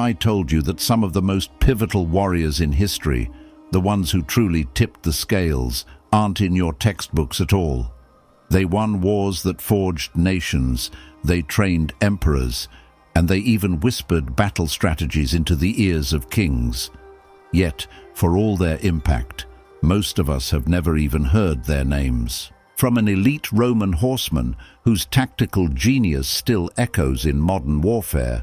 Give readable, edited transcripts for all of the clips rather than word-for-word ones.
I told you that some of the most pivotal warriors in history, the ones who truly tipped the scales, aren't in your textbooks at all. They won wars that forged nations, they trained emperors, and they even whispered battle strategies into the ears of kings. Yet, for all their impact, most of us have never even heard their names. From an elite Roman horseman whose tactical genius still echoes in modern warfare,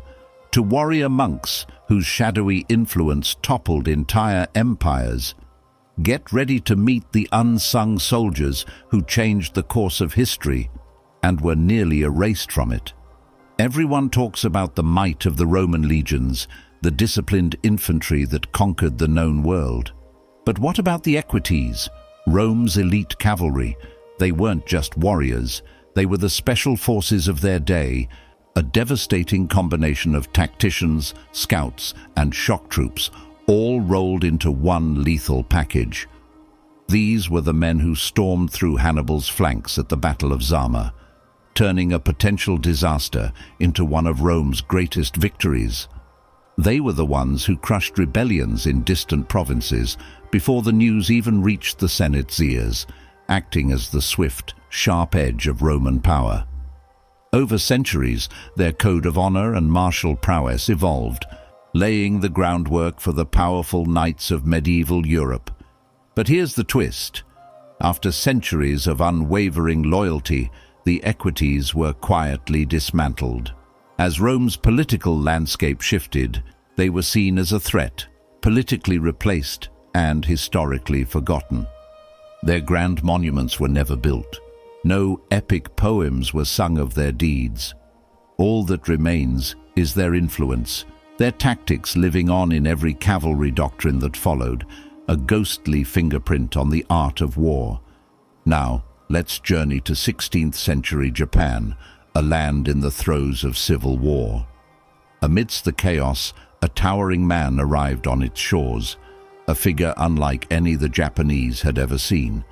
to warrior monks whose shadowy influence toppled entire empires, get ready to meet the unsung soldiers who changed the course of history and were nearly erased from it. Everyone talks about the might of the Roman legions, the disciplined infantry that conquered the known world. But what about the Equites, Rome's elite cavalry? They weren't just warriors, they were the special forces of their day, a devastating combination of tacticians, scouts, and shock troops, all rolled into one lethal package. These were the men who stormed through Hannibal's flanks at the Battle of Zama, turning a potential disaster into one of Rome's greatest victories. They were the ones who crushed rebellions in distant provinces before the news even reached the Senate's ears, acting as the swift, sharp edge of Roman power. Over centuries, their code of honor and martial prowess evolved, laying the groundwork for the powerful knights of medieval Europe. But here's the twist. After centuries of unwavering loyalty, the Equites were quietly dismantled. As Rome's political landscape shifted, they were seen as a threat, politically replaced, and historically forgotten. Their grand monuments were never built. No epic poems were sung of their deeds. All that remains is their influence, their tactics living on in every cavalry doctrine that followed, a ghostly fingerprint on the art of war. Now, let's journey to 16th century Japan, a land in the throes of civil war. Amidst the chaos, a towering man arrived on its shores, a figure unlike any the Japanese had ever seen.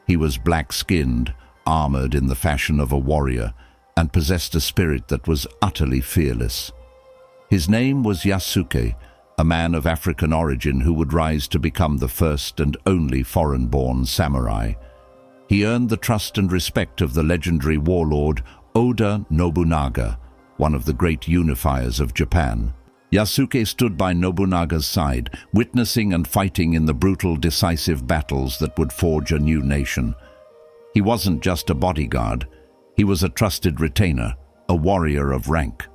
He was black-skinned, armored in the fashion of a warrior, and possessed a spirit that was utterly fearless. His name was Yasuke, a man of African origin who would rise to become the first and only foreign-born samurai. He earned the trust and respect of the legendary warlord Oda Nobunaga, one of the great unifiers of Japan. Yasuke stood by Nobunaga's side, witnessing and fighting in the brutal, decisive battles that would forge a new nation. He wasn't just a bodyguard, he was a trusted retainer, a warrior of rank.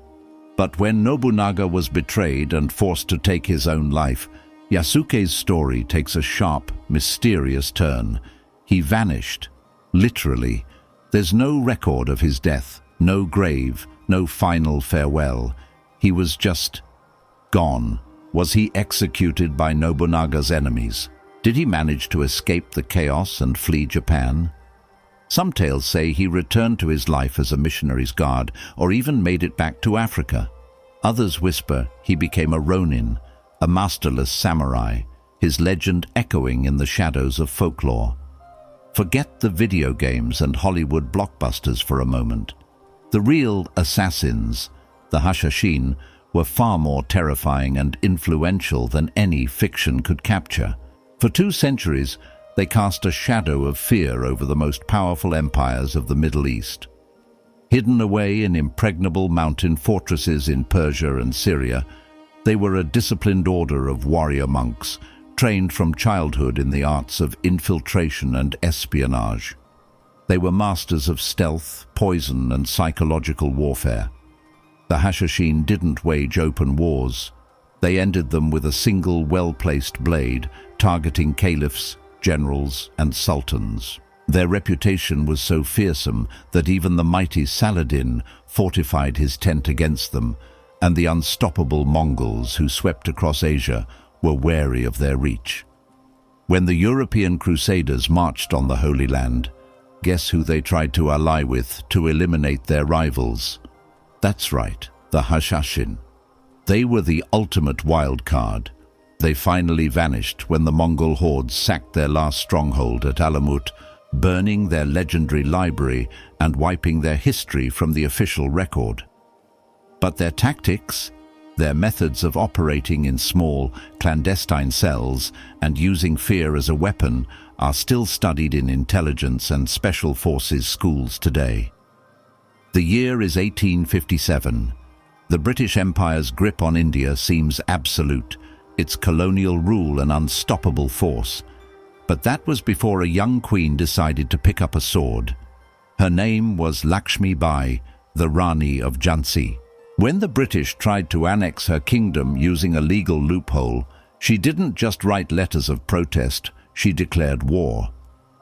But when Nobunaga was betrayed and forced to take his own life, Yasuke's story takes a sharp, mysterious turn. He vanished, literally. There's no record of his death, no grave, no final farewell. He was just gone. Was he executed by Nobunaga's enemies? Did he manage to escape the chaos and flee Japan? Some tales say he returned to his life as a missionary's guard, or even made it back to Africa. Others whisper he became a ronin, a masterless samurai, his legend echoing in the shadows of folklore. Forget the video games and Hollywood blockbusters for a moment. The real assassins, the Hashashin, were far more terrifying and influential than any fiction could capture. For 2 centuries, they cast a shadow of fear over the most powerful empires of the Middle East. Hidden away in impregnable mountain fortresses in Persia and Syria, they were a disciplined order of warrior monks, trained from childhood in the arts of infiltration and espionage. They were masters of stealth, poison, and psychological warfare. The Hashashin didn't wage open wars. They ended them with a single well-placed blade, targeting caliphs, generals, and sultans. Their reputation was so fearsome that even the mighty Saladin fortified his tent against them, and the unstoppable Mongols who swept across Asia were wary of their reach. When the European Crusaders marched on the Holy Land, guess who they tried to ally with to eliminate their rivals? That's right, the Hashashin. They were the ultimate wild card. They finally vanished when the Mongol hordes sacked their last stronghold at Alamut, burning their legendary library and wiping their history from the official record. But their tactics? Their methods of operating in small, clandestine cells and using fear as a weapon are still studied in intelligence and special forces schools today. The year is 1857. The British Empire's grip on India seems absolute, its colonial rule an unstoppable force. But that was before a young queen decided to pick up a sword. Her name was Lakshmi Bai, the Rani of Jhansi. When the British tried to annex her kingdom using a legal loophole, she didn't just write letters of protest, she declared war.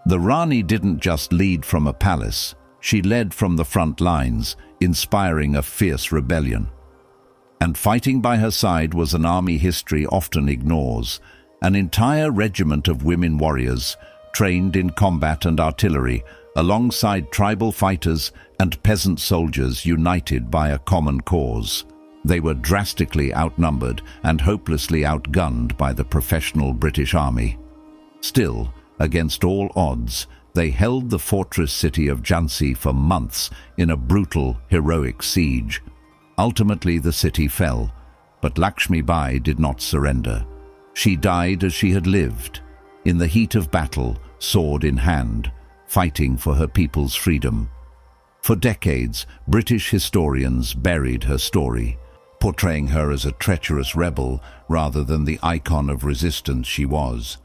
The Rani didn't just lead from a palace, she led from the front lines, inspiring a fierce rebellion. And fighting by her side was an army history often ignores, an entire regiment of women warriors, trained in combat and artillery, alongside tribal fighters and peasant soldiers united by a common cause. They were drastically outnumbered and hopelessly outgunned by the professional British Army. Still, against all odds, they held the fortress city of Jhansi for months in a brutal, heroic siege. Ultimately, the city fell, but Lakshmi Bai did not surrender. She died as she had lived, in the heat of battle, sword in hand, fighting for her people's freedom. For decades, British historians buried her story, portraying her as a treacherous rebel rather than the icon of resistance she was.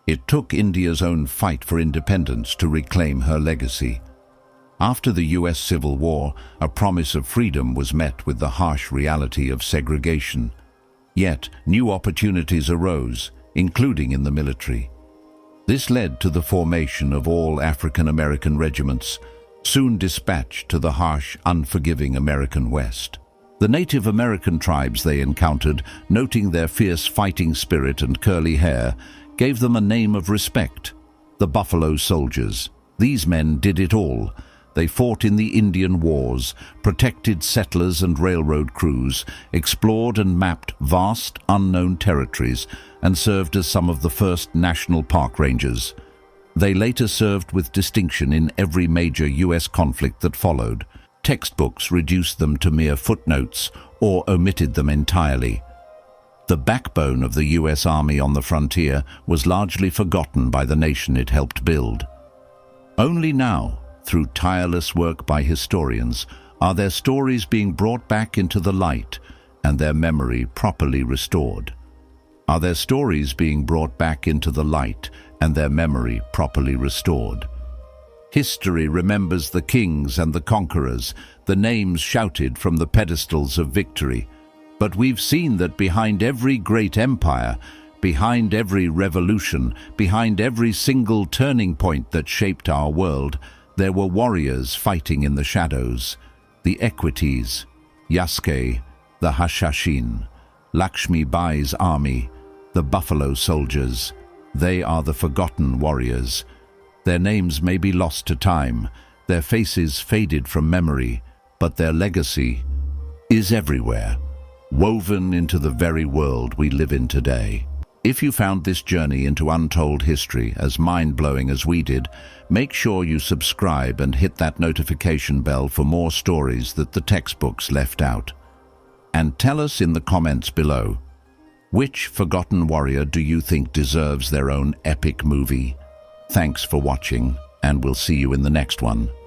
It took India's own fight for independence to reclaim her legacy. After the US Civil War, a promise of freedom was met with the harsh reality of segregation. Yet, new opportunities arose, including in the military. This led to the formation of all African American regiments, soon dispatched to the harsh, unforgiving American West. The Native American tribes they encountered, noting their fierce fighting spirit and curly hair, gave them a name of respect: the Buffalo Soldiers. These men did it all. They fought in the Indian Wars, protected settlers and railroad crews, explored and mapped vast, unknown territories, and served as some of the first national park rangers. They later served with distinction in every major US conflict that followed. Textbooks reduced them to mere footnotes or omitted them entirely. The backbone of the US Army on the frontier was largely forgotten by the nation it helped build. Only now, through tireless work by historians, are their stories being brought back into the light and their memory properly restored. Are their stories being brought back into the light and their memory properly restored? History remembers the kings and the conquerors, the names shouted from the pedestals of victory. But we've seen that behind every great empire, behind every revolution, behind every single turning point that shaped our world, there were warriors fighting in the shadows. The Equites, Yasuke, the Hashashin, Lakshmi Bai's army, the Buffalo Soldiers. They are the forgotten warriors. Their names may be lost to time, their faces faded from memory, but their legacy is everywhere, woven into the very world we live in today. If you found this journey into untold history as mind-blowing as we did, make sure you subscribe and hit that notification bell for more stories that the textbooks left out. And tell us in the comments below, which forgotten warrior do you think deserves their own epic movie? Thanks for watching, and we'll see you in the next one.